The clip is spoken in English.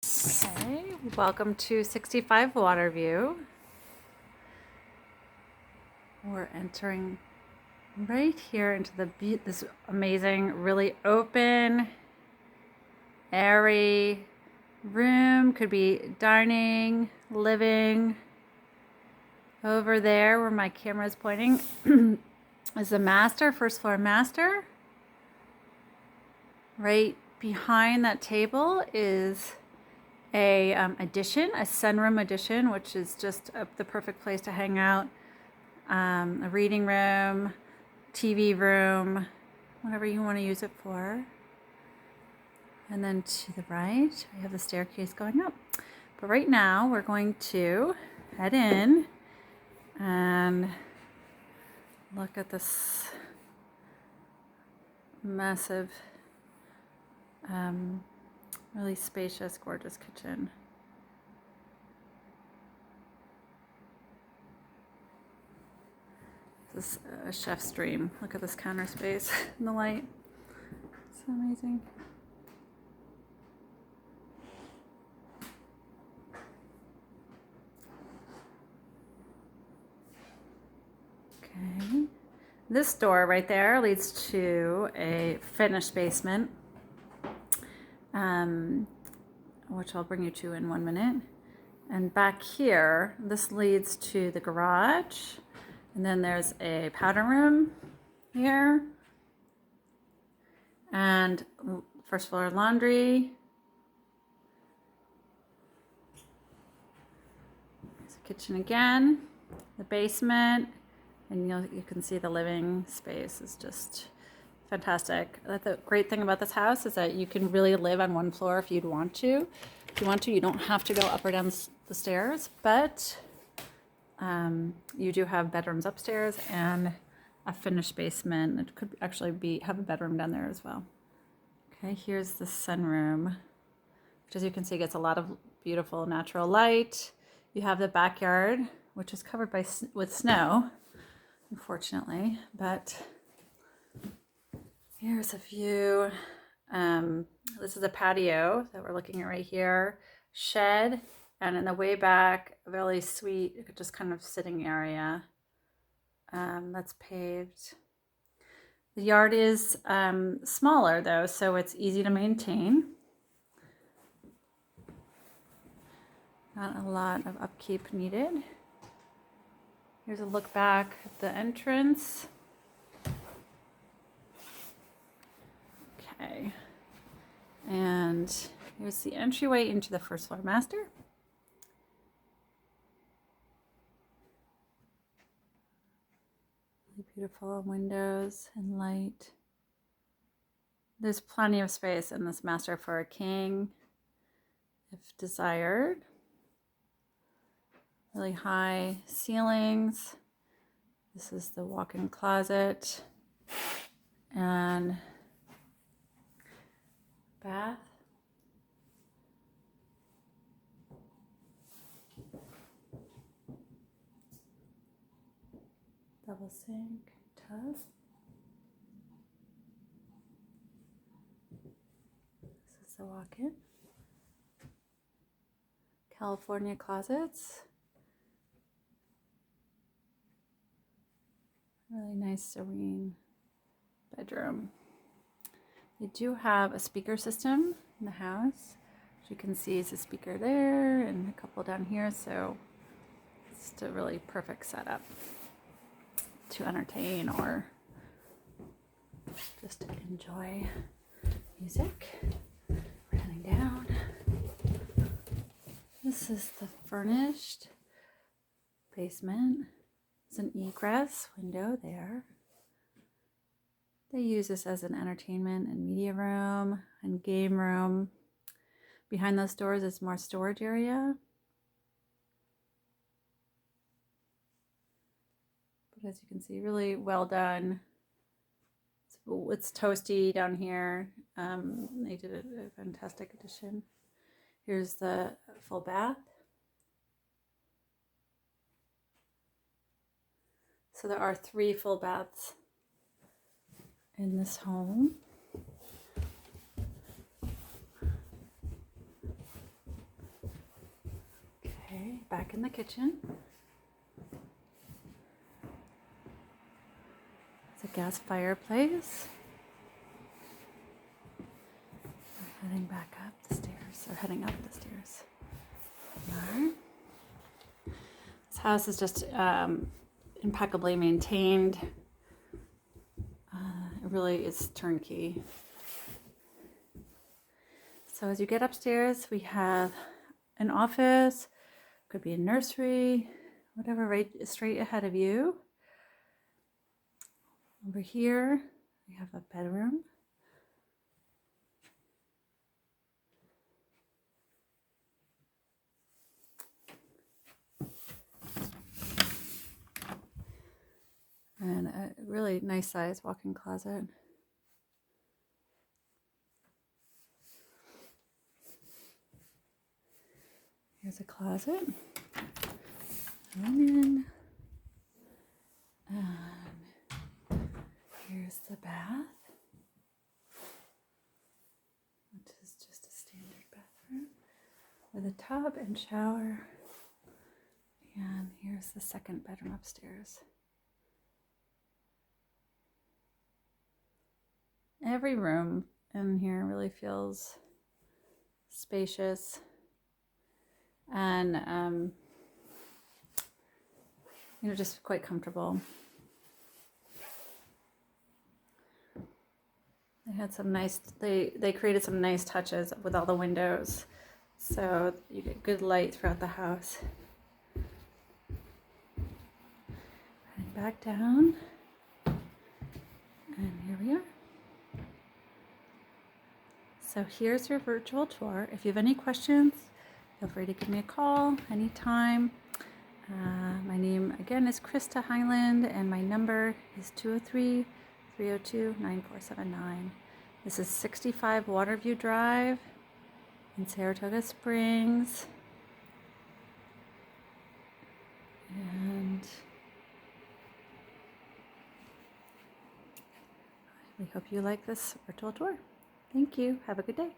Okay, welcome to 65 Waterview. We're entering right here into this amazing, really open, airy room. Could be dining, living. Over there where my camera is pointing is the master, first floor master. Right behind that table is a sunroom addition, which is just the perfect place to hang out. A reading room, TV room, whatever you want to use it for. And then to the right, we have the staircase going up. But right now, we're going to head in and look at this massive, really spacious, gorgeous kitchen. This is a chef's dream. Look at this counter space in the light. It's amazing. Okay. This door right there leads to a finished basement, which I'll bring you to in 1 minute. And back here, this leads to the garage. And then there's a powder room here. And first floor laundry. There's a kitchen again. The basement. And you can see the living space is just fantastic. The great thing about this house is that you can really live on one floor if you'd want to. If you want to, you don't have to go up or down the stairs, but you do have bedrooms upstairs and a finished basement. It could actually have a bedroom down there as well. Okay, here's the sunroom, which as you can see gets a lot of beautiful natural light. You have the backyard, which is covered with snow, unfortunately, but here's a view. This is a patio that we're looking at right here. Shed, and in the way back, a really sweet, just kind of sitting area that's paved. The yard is smaller though, so it's easy to maintain. Not a lot of upkeep needed. Here's a look back at the entrance. Okay, and here's the entryway into the first floor master. Really beautiful windows and light. There's plenty of space in this master for a king, if desired. Really high ceilings. This is the walk-in closet and bath. Double sink, tub. This is the walk-in. California closets. Really nice, serene bedroom. They do have a speaker system in the house. As you can see, it's a speaker there and a couple down here, so it's just a really perfect setup to entertain or just to enjoy music. We're heading down. This is the furnished basement. It's an egress window there. They use this as an entertainment and media room and game room. Behind those doors is more storage area. But as you can see, really well done. It's toasty down here. They did a fantastic addition. Here's the full bath. So there are 3 full baths in this home. back in the kitchen. It's a gas fireplace. We're heading back up the stairs, or heading up the stairs. There. This house is just impeccably maintained. It really is turnkey. So as you get upstairs, we have an office, could be a nursery, whatever, right straight ahead of you. Over here, we have a bedroom. And a really nice size walk-in closet. Here's a closet. Linen. And here's the bath, which is just a standard bathroom with a tub and shower. And here's the second bedroom upstairs. Every room in here really feels spacious and just quite comfortable. They created some nice touches with all the windows, so you get good light throughout the house. Heading back down, and here we are. So here's your virtual tour. If you have any questions, feel free to give me a call anytime. My name again is Christa Hyland, and my number is 203-302-9479. This is 65 Waterview Drive in Saratoga Springs. And we hope you like this virtual tour. Thank you. Have a good day.